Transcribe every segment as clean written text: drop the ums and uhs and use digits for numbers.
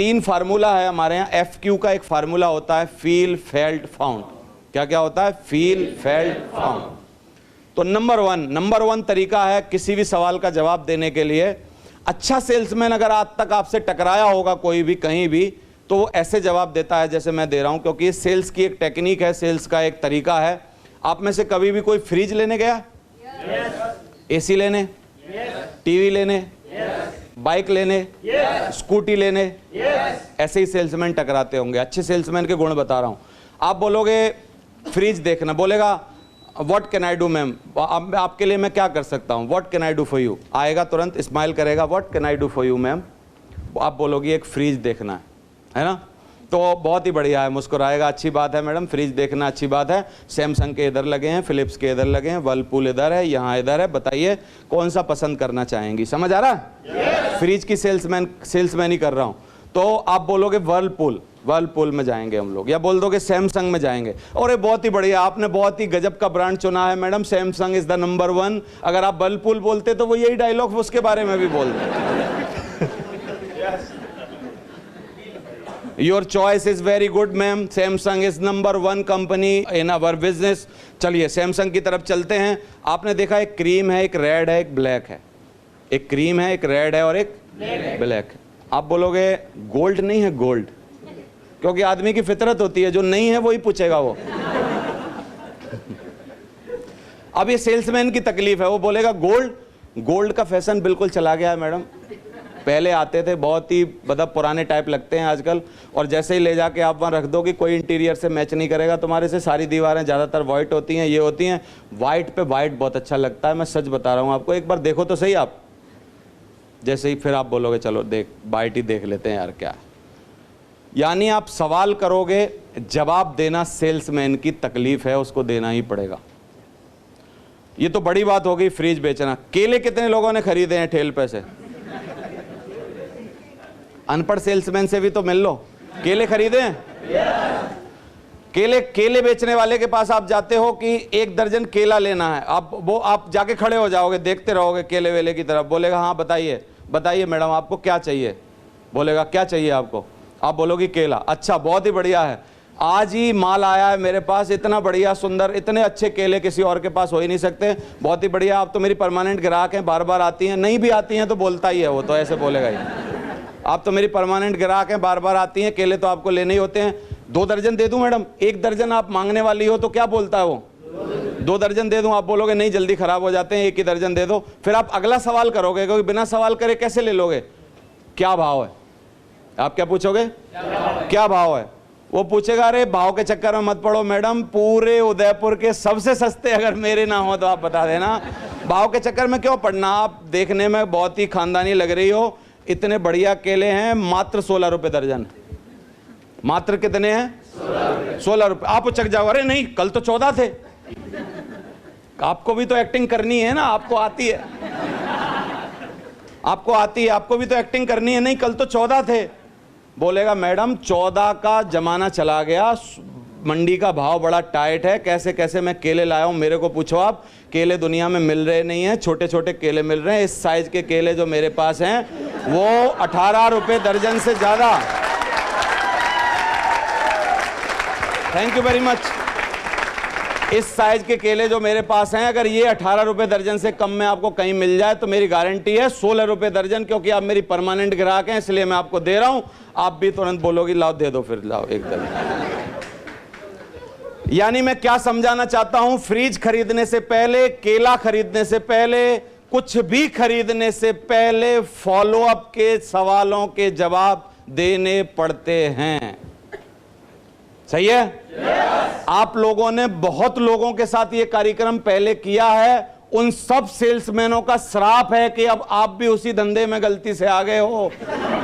3 formula है हमारे यहाँ। FQ का एक फार्मूला होता है फील, फेल्ट, फाउंड। क्या क्या होता है? Feel, felt, found. तो नंबर वन तरीका है किसी भी सवाल का जवाब देने के लिए। अच्छा सेल्समैन अगर आज तक आपसे टकराया होगा कोई भी कहीं भी, तो वो ऐसे जवाब देता है जैसे मैं दे रहा हूं, क्योंकि ये सेल्स की एक टेक्निक है, सेल्स का एक तरीका है। आप में से कभी भी कोई फ्रिज लेने गया? एसी लेने, टीवी लेने, बाइक लेने, स्कूटी लेने, ऐसे ही सेल्समैन टकराते होंगे। अच्छे सेल्समैन के गुण बता रहा हूं। आप बोलोगे फ्रिज देखना, बोलेगा what can I do ma'am, आपके लिए मैं क्या कर सकता हूं, what can I do for you. आएगा तुरंत, स्माइल करेगा, what can I do for you ma'am. आप बोलोगे एक फ्रिज देखना है ना, तो बहुत ही बढ़िया है, मुस्कुराएगा, अच्छी बात है मैडम, फ्रिज देखना अच्छी बात है। सैमसंग के इधर लगे हैं, फिलिप्स के इधर लगे हैं, वर्लपूल इधर है, यहाँ इधर है, बताइए कौन सा पसंद करना चाहेंगी। समझ आ रहा है? फ्रिज की सेल्समैन ही कर रहा हूँ। तो आप बोलोगे वर्लपूल में जाएंगे हम लोग, या बोल दोगे सैमसंग में जाएंगे। और ये बहुत ही बढ़िया, आपने बहुत ही गजब का ब्रांड चुना है madam, Samsung is the number 1। अगर आप वर्लपूल बोलते तो वो यही डायलॉग उसके बारे में भी बोलते। Your choice is very good ma'am, Samsung is number 1 company in our business. चलिए सैमसंग की तरफ चलते हैं। आपने देखा एक क्रीम है, एक रेड है, एक ब्लैक है। एक क्रीम है, एक रेड है और एक ब्लैक है। आप बोलोगे गोल्ड नहीं है? गोल्ड, क्योंकि आदमी की फितरत होती है, जो नहीं है वही पूछेगा वो। अब ये सेल्समैन की तकलीफ है, वो बोलेगा गोल्ड का फैशन बिल्कुल चला गया है मैडम। पहले आते थे, बहुत ही मतलब पुराने टाइप लगते हैं आजकल, और जैसे ही ले जाके आप वहाँ रख दो कि कोई इंटीरियर से मैच नहीं करेगा तुम्हारे से। सारी दीवारें ज़्यादातर वाइट होती हैं, ये होती हैं। वाइट पे वाइट बहुत अच्छा लगता है, मैं सच बता रहा हूँ आपको। एक बार देखो तो सही आप, जैसे ही फिर आप बोलोगे चलो वाइट ही देख लेते हैं यार क्या। यानी आप सवाल करोगे, जवाब देना सेल्समैन की तकलीफ है, उसको देना ही पड़ेगा। ये तो बड़ी बात हो गई फ्रिज बेचना। केले कितने लोगों ने खरीदे हैं ठेल पे से? अनपढ़ सेल्समैन से भी तो मिल लो। केले खरीदे हैं? केले बेचने वाले के पास आप जाते हो कि 1 दर्जन केला लेना है, आप जाके खड़े हो जाओगे, देखते रहोगे केले वेले की तरफ। बोलेगा हाँ बताइए मैडम आपको क्या चाहिए। बोलेगा क्या चाहिए आपको? आप बोलोगे केला। अच्छा बहुत ही बढ़िया है, आज ही माल आया है मेरे पास, इतना बढ़िया सुंदर, इतने अच्छे केले किसी और के पास हो ही नहीं सकते, बहुत ही बढ़िया, आप तो मेरी परमानेंट ग्राहक हैं, बार बार आती हैं। नहीं भी आती हैं तो बोलता ही है वो, तो ऐसे बोलेगा ही, आप तो मेरी परमानेंट ग्राहक हैं, बार बार आती हैं, केले तो आपको लेने ही होते हैं। 2 दर्जन दे दूं मैडम? 1 दर्जन आप मांगने वाली हो तो क्या बोलता है वो? 2 दर्जन दे दूं? आप बोलोगे नहीं जल्दी खराब हो जाते हैं, 1 ही दर्जन दे दो। फिर आप अगला सवाल करोगे, क्योंकि बिना सवाल करे कैसे ले लोगे? क्या भाव है? आप क्या पूछोगे? क्या भाव है? वो पूछेगा अरे भाव के चक्कर में मत पड़ो मैडम, पूरे उदयपुर के सबसे सस्ते अगर मेरे ना हो तो आप बता देना। भाव के चक्कर में क्यों पड़ना? आप देखने में बहुत ही खानदानी लग रही हो, इतने बढ़िया केले हैं, मात्र 16 रुपए दर्जन। मात्र कितने हैं? 16 रुपए। आप उचक जाओ, अरे नहीं कल तो 14 थे। आपको भी तो एक्टिंग करनी है ना, आपको आती है, आपको भी तो एक्टिंग करनी है। नहीं कल तो 14 थे। बोलेगा मैडम 14 का जमाना चला गया, मंडी का भाव बड़ा टाइट है, कैसे कैसे मैं केले लाया हूं, मेरे को पूछो आप। केले दुनिया में मिल रहे नहीं हैं, छोटे छोटे केले मिल रहे हैं। इस साइज के केले जो मेरे पास हैं वो 18 रुपए दर्जन से ज्यादा। Thank you very much. इस साइज के केले जो मेरे पास हैं, अगर ये 18 रुपए दर्जन से कम में आपको कहीं मिल जाए तो मेरी गारंटी है 16 रुपए दर्जन, क्योंकि आप मेरी परमानेंट ग्राहक हैं, इसलिए मैं आपको दे रहा हूं। आप भी तुरंत बोलोगी लाओ दे दो, फिर लाओ 1 दर्जन। यानी मैं क्या समझाना चाहता हूं, फ्रिज खरीदने से पहले, केला खरीदने से पहले, कुछ भी खरीदने से पहले फॉलो अप के सवालों के जवाब देने पड़ते हैं। सही है? yes. आप लोगों ने बहुत लोगों के साथ ये कार्यक्रम पहले किया है, उन सब सेल्समैनों का श्राप है कि अब आप भी उसी धंधे में गलती से आ गए हो,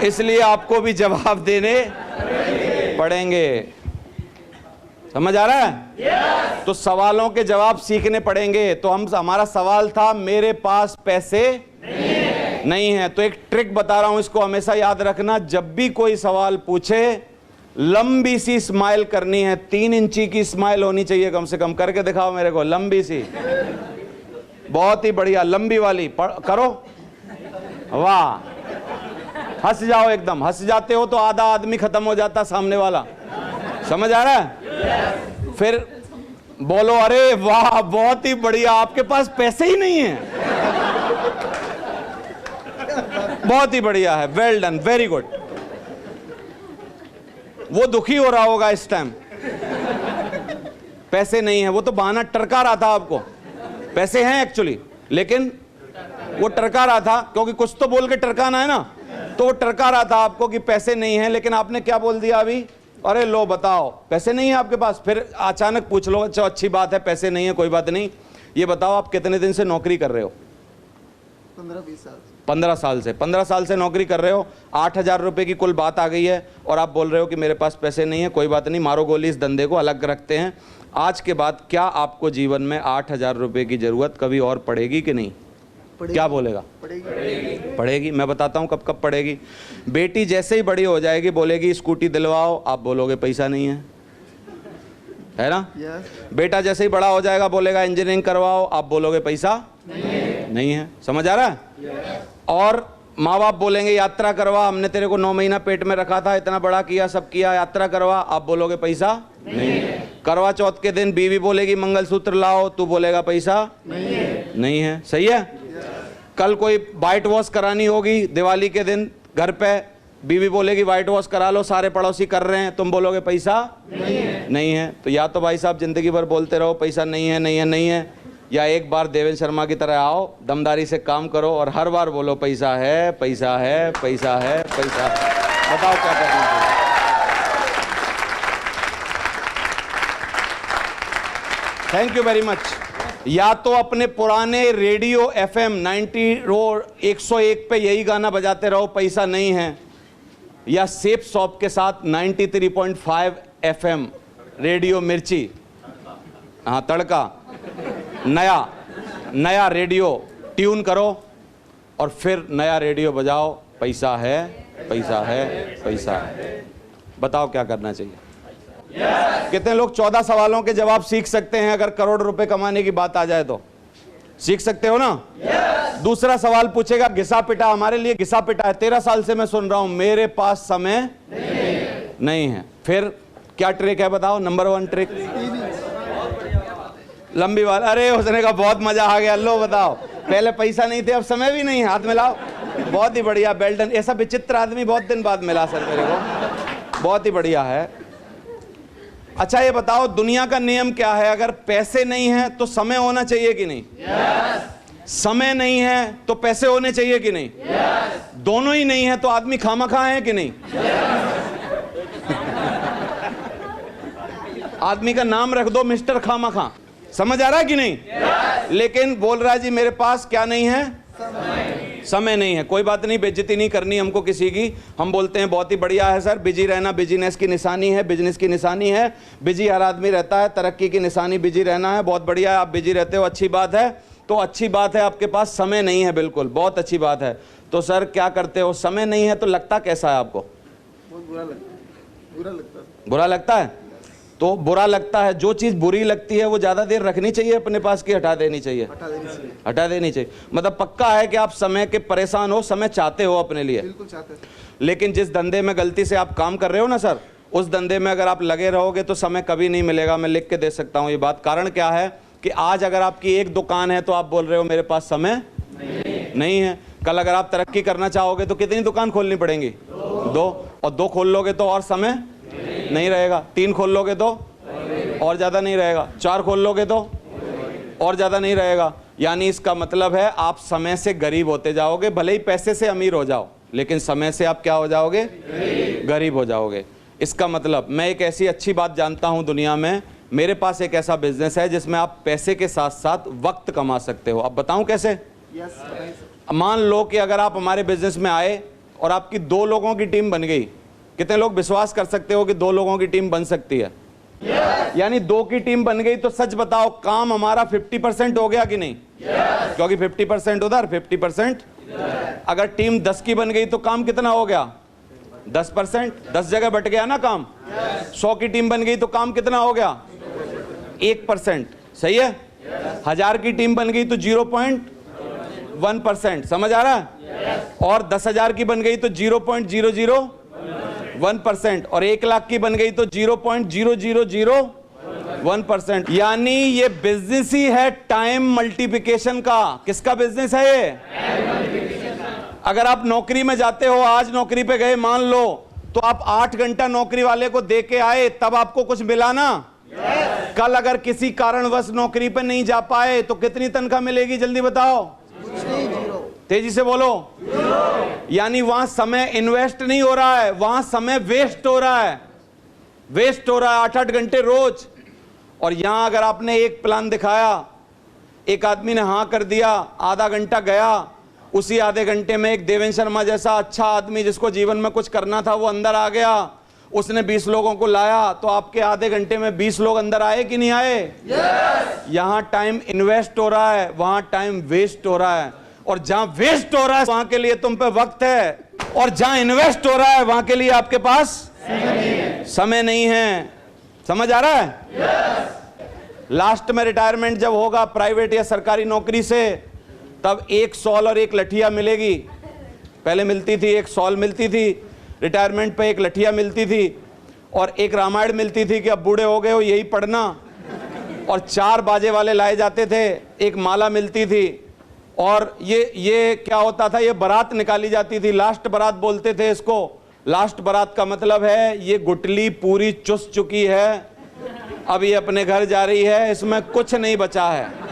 इसलिए आपको भी जवाब देने पड़ेंगे। समझ आ रहा है? yes. तो सवालों के जवाब सीखने पड़ेंगे। तो हमारा सवाल था मेरे पास पैसे नहीं है। तो एक ट्रिक बता रहा हूं, इसको हमेशा याद रखना। जब भी कोई सवाल पूछे, लंबी सी स्माइल करनी है, 3 इंची की स्माइल होनी चाहिए कम से कम। करके दिखाओ मेरे को, लंबी सी, बहुत ही बढ़िया लंबी वाली करो। वाह हंस जाओ एकदम, हंस जाते हो तो आधा आदमी खत्म हो जाता सामने वाला, समझ आ रहा है? फिर बोलो अरे वाह बहुत ही बढ़िया, आपके पास पैसे ही नहीं है, बहुत ही बढ़िया है, वेल डन, वेरी गुड। वो दुखी हो रहा होगा इस टाइम, पैसे नहीं है, वो तो बहाना टरका रहा था आपको, पैसे हैं एक्चुअली लेकिन वो टरका रहा था, क्योंकि कुछ तो बोल के टरकाना है ना, तो वो टरका रहा था आपको कि पैसे नहीं है, लेकिन आपने क्या बोल दिया अभी, अरे लो बताओ पैसे नहीं है आपके पास। फिर अचानक पूछ लो, अच्छा अच्छी बात है पैसे नहीं है, कोई बात नहीं, ये बताओ आप कितने दिन से नौकरी कर रहे हो? 15-20 साल। 15 साल से, 15 साल से नौकरी कर रहे हो, 8,000 रुपए की कुल बात आ गई है और आप बोल रहे हो कि मेरे पास पैसे नहीं है, कोई बात नहीं, मारो गोली, इस धंधे को अलग रखते हैं। आज के बाद क्या आपको जीवन में 8,000 रुपए की जरूरत कभी और पड़ेगी कि नहीं? क्या बोलेगा? पड़ेगी। मैं बताता हूँ कब कब पड़ेगी। बेटी जैसे ही बड़ी हो जाएगी बोलेगी स्कूटी दिलवाओ, आप बोलोगे पैसा नहीं है ना? बेटा जैसे ही बड़ा हो जाएगा बोलेगा इंजीनियरिंग करवाओ, आप बोलोगे पैसा नहीं है। समझ आ रहा है? और माँ बाप बोलेंगे यात्रा करवा, हमने तेरे को 9 महीना पेट में रखा था, इतना बड़ा किया, सब किया, यात्रा करवा, आप बोलोगे पैसा नहीं है। करवा चौथ के दिन बीवी बोलेगी मंगलसूत्र लाओ, तू बोलेगा पैसा नहीं है। सही है? कल कोई वाइट वॉश करानी होगी दिवाली के दिन घर पे, बीवी बोलेगी वाइट वॉश करा लो, सारे पड़ोसी कर रहे हैं, तुम बोलोगे पैसा नहीं है। तो या तो भाई साहब जिंदगी भर बोलते रहो पैसा नहीं है नहीं है नहीं है, या एक बार देवेंद्र शर्मा की तरह आओ, दमदारी से काम करो और हर बार बोलो पैसा है पैसा है पैसा है पैसा है। बताओ क्या करना चाहिए? Thank you very much. या तो अपने पुराने रेडियो FM 101 पे यही गाना बजाते रहो पैसा नहीं है, या सेप शॉप के साथ 93.5 FM रेडियो मिर्ची, हाँ तड़का, नया रेडियो ट्यून करो और फिर नया रेडियो बजाओ, पैसा है पैसा है पैसा है। बताओ क्या करना चाहिए? कितने लोग 14 सवालों के जवाब सीख सकते हैं? अगर करोड़ रुपए कमाने की बात आ जाए तो सीख सकते हो ना? दूसरा सवाल पूछेगा घिसा पिटा, हमारे लिए घिसा पिटा है, 13 साल से मैं सुन रहा हूं, मेरे पास समय नहीं है। फिर क्या ट्रिक है बताओ? नंबर 1 ट्रिक लंबी बात। अरे उसने कहा बहुत मजा आ गया, लो बताओ, पहले पैसा नहीं थे अब समय भी नहीं है, हाथ मिलाओ। बहुत ही बढ़िया, बेल्टन। ऐसा विचित्र आदमी बहुत दिन बाद मिला सर मेरे को, बहुत ही बढ़िया है। अच्छा ये बताओ दुनिया का नियम क्या है? अगर पैसे नहीं है तो समय होना चाहिए कि नहीं? समय नहीं है तो पैसे होने चाहिए कि नहीं? दोनों ही नहीं है तो आदमी खामखा है कि नहीं? आदमी का नाम रख दो मिस्टर खामखा। समझ आ रहा है कि नहीं? लेकिन बोल रहा है जी मेरे पास क्या नहीं है? समय नहीं है। कोई बात नहीं, बेइज्जती नहीं करनी हमको किसी की। हम बोलते हैं बहुत ही बढ़िया है सर, बिजी रहना बिजनेस की निशानी है, बिजनेस की निशानी है, बिजी हर आदमी रहता है, तरक्की की निशानी बिजी रहना है। बहुत बढ़िया है, आप बिजी रहते हो, अच्छी बात है। तो अच्छी बात है आपके पास समय नहीं है, बिल्कुल बहुत अच्छी बात है। तो सर क्या करते हो? समय नहीं है तो लगता कैसा है आपको? बहुत बुरा लगता है। बुरा लगता है? तो बुरा लगता है, जो चीज़ बुरी लगती है वो ज़्यादा देर रखनी चाहिए अपने पास कि हटा देनी चाहिए? हटा देनी चाहिए। मतलब पक्का है कि आप समय के परेशान हो, समय चाहते हो अपने लिए? बिल्कुल चाहते हैं। लेकिन जिस धंधे में गलती से आप काम कर रहे हो ना सर, उस धंधे में अगर आप लगे रहोगे तो समय कभी नहीं मिलेगा। मैं लिख के दे सकता हूँ ये बात। कारण क्या है कि आज अगर आपकी एक दुकान है तो आप बोल रहे हो मेरे पास समय नहीं है। कल अगर आप तरक्की करना चाहोगे तो कितनी दुकान खोलनी पड़ेंगी? 2, और 2 खोल लोगे तो और समय नहीं रहेगा। 3 खोल लोगे तो और ज़्यादा नहीं रहेगा। 4 खोल लोगे तो और ज़्यादा नहीं रहेगा। यानी इसका मतलब है आप समय से गरीब होते जाओगे। भले ही पैसे से अमीर हो जाओ, लेकिन समय से आप क्या हो जाओगे? गरीब हो जाओगे। इसका मतलब मैं एक ऐसी अच्छी बात जानता हूँ दुनिया में, मेरे पास एक ऐसा बिजनेस है जिसमें आप पैसे के साथ साथ वक्त कमा सकते हो। अब बताऊँ कैसे? मान लो कि अगर आप हमारे बिजनेस में आए और आपकी 2 लोगों की टीम बन गई। कितने लोग विश्वास कर सकते हो कि 2 लोगों की टीम बन सकती है? यानी 2 की टीम बन गई तो सच बताओ काम हमारा 50% हो गया कि नहीं? क्योंकि 50% उधर 50%। अगर टीम 10 की बन गई तो काम कितना हो गया? 10%। 10 जगह बट गया ना काम। 100 की टीम बन गई तो काम कितना हो गया? 1%। सही है? 1000 की टीम बन गई तो 0.1%। समझ आ रहा है? और 10,000 की बन गई तो 0.001%, और 1 लाख की बन गई तो 0.0001%। यानी ये बिजनेस ही है टाइम मल्टीप्लिकेशन का। किसका बिजनेस है ये? अगर आप नौकरी में जाते हो, आज नौकरी पे गए मान लो, तो आप 8 घंटा नौकरी वाले को दे के आए, तब आपको कुछ मिला ना? कल अगर किसी कारणवश नौकरी पे नहीं जा पाए तो कितनी तनख्वाह मिलेगी? जल्दी बताओ, तेजी से बोलो। यानी वहां समय इन्वेस्ट नहीं हो रहा है, वहां समय वेस्ट हो रहा है, वेस्ट हो रहा है 8-8 घंटे रोज। और यहां अगर आपने एक प्लान दिखाया, एक आदमी ने हां कर दिया, आधा घंटा गया, उसी आधे घंटे में एक देवेंद्र शर्मा जैसा अच्छा आदमी जिसको जीवन में कुछ करना था वो अंदर आ गया, उसने 20 लोगों को लाया, तो आपके आधे घंटे में 20 लोग अंदर आए कि नहीं आए? यहां टाइम इन्वेस्ट हो रहा है, वहां टाइम वेस्ट हो रहा है। और जहां वेस्ट हो रहा है वहां के लिए तुम पे वक्त है, और जहां इन्वेस्ट हो रहा है वहां के लिए आपके पास समय नहीं है। समझ आ रहा है? लास्ट में रिटायरमेंट जब होगा प्राइवेट या सरकारी नौकरी से, तब एक सॉल और एक लठिया मिलेगी। पहले मिलती थी, एक सॉल मिलती थी, रिटायरमेंट पे एक लठिया मिलती थी, और एक रामायण मिलती थी कि अब बूढ़े हो गए हो यही पढ़ना, और 4 बाजे वाले लाए जाते थे, एक माला मिलती थी। और ये क्या होता था, ये बारात निकाली जाती थी, लास्ट बारात बोलते थे इसको। लास्ट बारात का मतलब है ये गुटली पूरी चुस चुकी है, अब ये अपने घर जा रही है, इसमें कुछ नहीं बचा है।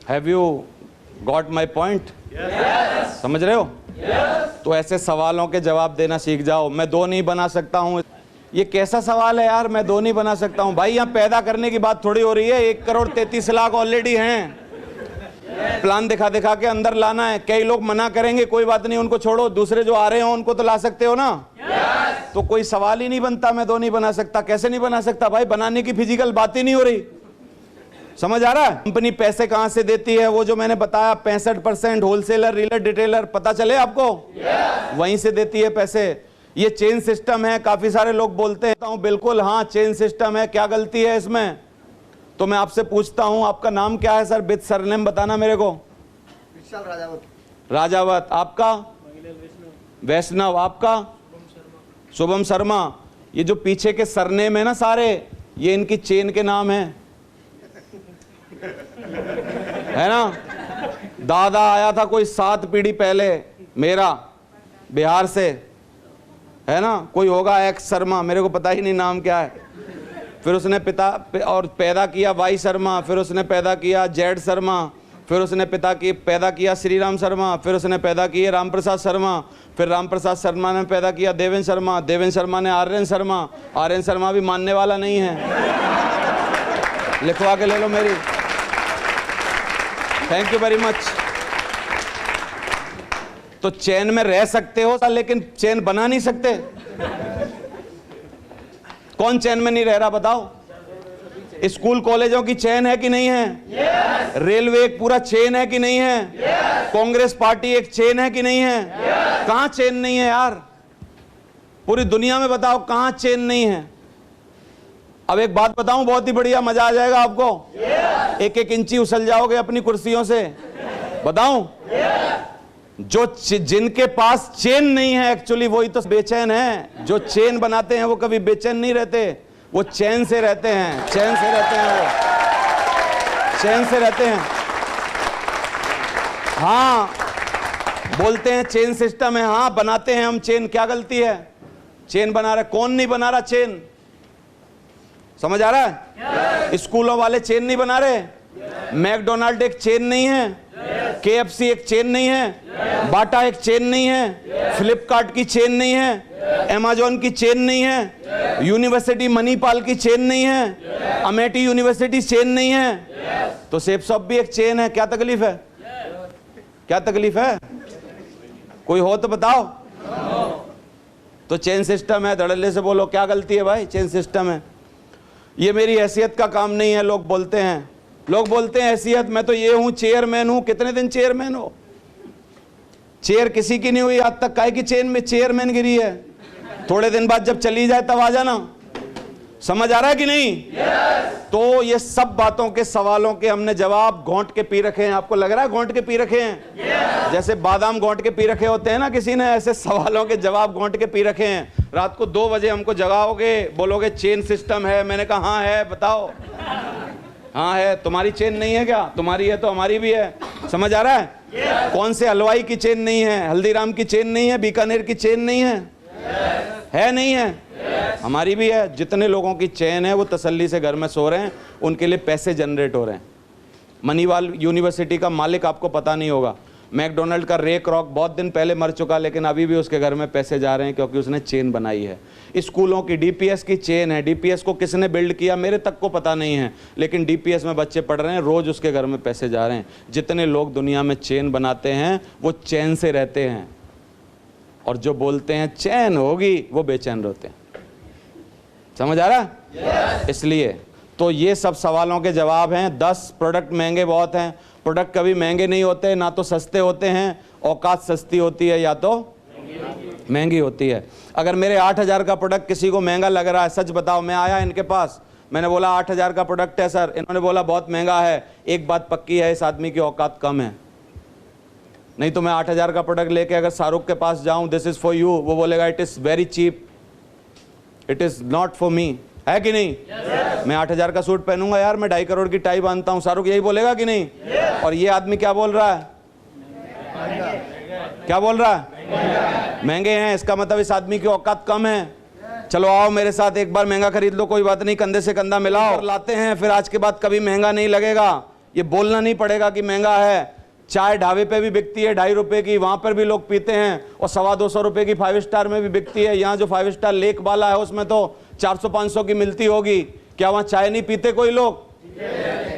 Have you got my point? Yes. समझ रहे हो? Yes. तो ऐसे सवालों के जवाब देना सीख जाओ। मैं 2 नहीं बना सकता हूँ, ये कैसा सवाल है यार, मैं 2 नहीं बना सकता हूँ? भाई यहाँ पैदा करने की बात थोड़ी हो रही है, 1,33,00,000 ऑलरेडी हैं, प्लान दिखा दिखा के अंदर लाना है। कई लोग मना करेंगे, कोई बात नहीं, उनको छोड़ो, दूसरे जो आ रहे हो उनको तो ला सकते हो ना? yes. तो कोई सवाल ही नहीं बनता, मैं 2 नहीं बना सकता। कैसे नहीं बना सकता भाई? बनाने की फिजिकल बात ही नहीं हो रही। समझ आ रहा है? कंपनी पैसे कहां से देती है, वो जो मैंने बताया 65% होलसेलर, रीलर, डिटेलर, पता चले आपको? yes. वहीं से देती है पैसे। ये चेन सिस्टम है, काफी सारे लोग बोलते हैं, बिल्कुल हाँ चेन सिस्टम है, क्या गलती है इसमें? तो मैं आपसे पूछता हूं, आपका नाम क्या है सर? विद सरनेम बताना मेरे को। विशाल राजावत। राजावत। आपका? वैष्णव। आपका? शुभम शर्मा। ये जो पीछे के सरनेम है ना सारे, ये इनकी चेन के नाम है ना? दादा आया था कोई 7 पीढ़ी पहले मेरा, बिहार से, है ना? कोई होगा एक्स शर्मा, मेरे को पता ही नहीं नाम क्या है। फिर उसने पिता और पैदा किया वाई शर्मा, फिर उसने पैदा किया जेड शर्मा, फिर उसने पैदा किया श्रीराम शर्मा, फिर उसने पैदा किए रामप्रसाद शर्मा, फिर रामप्रसाद शर्मा ने पैदा किया देवेंद्र शर्मा, देवेंद्र शर्मा ने आर्यन शर्मा, आर्यन शर्मा भी मानने वाला नहीं है, लिखवा के ले लो मेरी। Thank you very much. तो चैन में रह सकते हो लेकिन चैन बना नहीं सकते। कौन चैन में नहीं रह रहा बताओ? स्कूल कॉलेजों की चैन है कि नहीं है? yes. रेलवे एक पूरा चेन है कि नहीं है? yes. कांग्रेस पार्टी एक चेन है कि नहीं है? yes. कहां चेन नहीं है यार? पूरी दुनिया में बताओ कहां चेन नहीं है? अब एक बात बताऊं, बहुत ही बढ़िया, मजा आ जाएगा आपको। yes. एक एक इंची उछल जाओगे अपनी कुर्सियों से। बताऊं? yes. जो जिनके पास चेन नहीं है एक्चुअली वही तो बेचैन है। जो चेन बनाते हैं वो कभी बेचैन नहीं रहते, वो चैन से रहते हैं, चैन से रहते हैं, वो चैन से रहते हैं। हाँ बोलते हैं चेन सिस्टम है, हाँ बनाते हैं हम चेन, क्या गलती है? चेन बना रहे, कौन नहीं बना रहा चेन? समझ आ रहा है? स्कूलों वाले चेन नहीं बना रहे, मैकडोनाल्ड एक चेन नहीं है, KFC एक चेन नहीं है, बाटा एक चेन नहीं है, फ्लिपकार्ट की चेन नहीं है, अमेजोन की चेन नहीं है, यूनिवर्सिटी मणिपाल की चेन नहीं है, अमेठी यूनिवर्सिटी चेन नहीं है, तो सेफ शॉप भी एक चेन है। क्या तकलीफ है? क्या तकलीफ है? कोई हो तो बताओ। तो चेन सिस्टम है, धड़ल्ले से बोलो क्या गलती है भाई? चेन सिस्टम है। ये मेरी हैसियत का काम नहीं है। लोग बोलते हैं, हैसियत, मैं तो ये हूं, चेयरमैन हूं। कितने दिन चेयरमैन हो? चेयर किसी की नहीं हुई आज तक, काहे की चेन में चेयरमैन गिरी है? थोड़े दिन बाद जब चली जाए तब आ जाना। समझ आ रहा है कि नहीं? तो ये सब बातों के सवालों के हमने जवाब घोंट के पी रखे हैं। आपको लग रहा है घोंट के पी रखे हैं? जैसे बादाम घोंट के पी रखे होते हैं ना किसी ने, ऐसे सवालों के जवाब घोंट के पी रखे हैं। रात को 2 बजे हमको जगाओगे, बोलोगे चेन सिस्टम है। मैंने कहा हाँ है, बताओ। हाँ है। तुम्हारी चेन नहीं है क्या? तुम्हारी है तो हमारी भी है। समझ आ रहा है? कौन से हलवाई की चेन नहीं है? हल्दीराम की चेन नहीं है? बीकानेर की चेन नहीं है? है नहीं है? हमारी भी है। जितने लोगों की चेन है वो तसल्ली से घर में सो रहे हैं, उनके लिए पैसे जनरेट हो रहे हैं। मनीवाल यूनिवर्सिटी का मालिक आपको पता नहीं होगा, मैकडोनल्ड का रे क्रॉक बहुत दिन पहले मर चुका, लेकिन अभी भी उसके घर में पैसे जा रहे हैं क्योंकि उसने चेन बनाई है। स्कूलों की डीपीएस की चेन है। डीपीएस को किसने बिल्ड किया मेरे तक को पता नहीं है, लेकिन डीपीएस में बच्चे पढ़ रहे हैं, रोज उसके घर में पैसे जा रहे हैं। जितने लोग दुनिया में चेन बनाते हैं वो चैन से रहते हैं, और जो बोलते हैं चैन होगी वो बेचैन रहते हैं। समझ आ रहा? इसलिए तो ये सब सवालों के जवाब हैं। 10 प्रोडक्ट महंगे बहुत हैं। प्रोडक्ट कभी महंगे नहीं होते, ना तो सस्ते होते हैं। औकात सस्ती होती है या तो महंगी होती है। अगर मेरे 8,000 का प्रोडक्ट किसी को महंगा लग रहा है, सच बताओ, मैं आया इनके पास, मैंने बोला 8,000 का प्रोडक्ट है सर, इन्होंने बोला बहुत महंगा है, एक बात पक्की है, इस आदमी की औकात कम है। नहीं तो मैं 8,000 का प्रोडक्ट लेके अगर शाहरुख के पास जाऊं, दिस इज फॉर यू, वो बोलेगा it is very cheap, it is not for me. है कि नहीं? मैं 8,000 का सूट पहनूंगा यार, मैं 2.5 करोड़ की टाई बांधता हूं, शाहरुख यही बोलेगा कि नहीं? और ये आदमी क्या बोल रहा है? क्या बोल रहा है? महंगे हैं, इसका मतलब इस आदमी की औकात कम है। चलो आओ मेरे साथ, एक बार महंगा खरीद लो, कोई बात नहीं, कंधे से कंधा मिलाओ और लाते हैं, फिर आज के बाद कभी महंगा नहीं लगेगा। ये बोलना नहीं पड़ेगा कि महंगा है। चाय ढाबे पे भी बिकती है 2.5 रुपए की, वहां पर भी लोग पीते हैं, और 225 रुपए की 5 स्टार में भी बिकती है। यहाँ जो 5 स्टार लेक वाला है उसमें तो 400-500 की मिलती होगी। क्या वहां चाय नहीं पीते कोई लोग?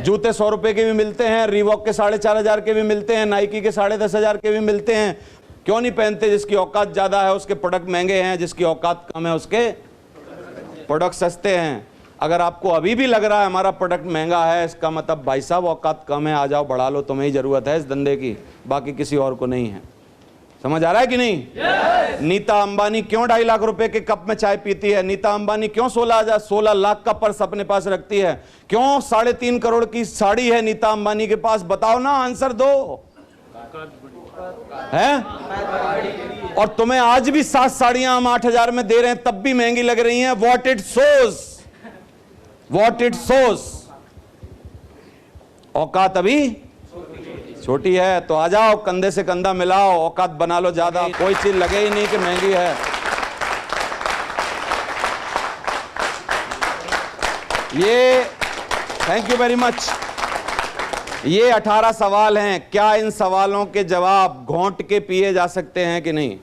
जूते 100 रुपए के भी मिलते हैं, रीवॉक के 4,500 के भी मिलते हैं, नाइकी के 10,500 के भी मिलते हैं। क्यों नहीं पहनते? जिसकी औकात ज्यादा है उसके प्रोडक्ट महंगे हैं, जिसकी औकात कम है उसके प्रोडक्ट सस्ते हैं। अगर आपको अभी भी लग रहा है हमारा प्रोडक्ट महंगा है, इसका मतलब भाई साहब औकात कम है, आ जाओ बढ़ा लो, तुम्हें ही जरूरत है इस धंधे की, बाकी किसी और को नहीं है। समझ आ रहा है कि नहीं? नीता अंबानी क्यों 2.5 लाख रुपए के कप में चाय पीती है? नीता अंबानी क्यों 16 लाख का पर्स अपने पास रखती है? क्यों 3.5 करोड़ की साड़ी है नीता अंबानी के पास? बताओ ना, आंसर दो। है? और तुम्हें आज भी 7 साड़ियां हम 8,000 में दे रहे हैं, तब भी महंगी लग रही हैं। What it shows, what it shows. औकात अभी छोटी है, तो आ जाओ, कंधे से कंधा मिलाओ, औकात बना लो ज्यादा। कोई चीज लगे ही नहीं कि महंगी है। ये थैंक यू वेरी मच। ये 18 सवाल हैं। क्या इन सवालों के जवाब घोंट के पिए जा सकते हैं कि नहीं?